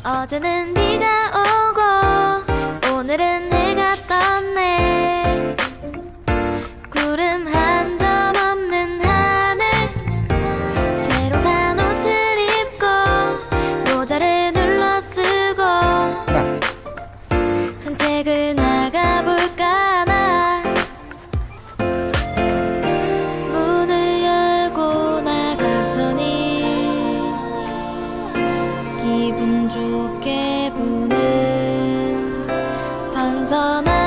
어제는 비가 오고 오늘은 해가 떴네. 구름 한 점 없는 하늘. 새로 산 옷을 입고 모자를 눌러 쓰고 산책을 나가볼까 나. 문을 열고 나가서니 기분 좋게 부는 선선한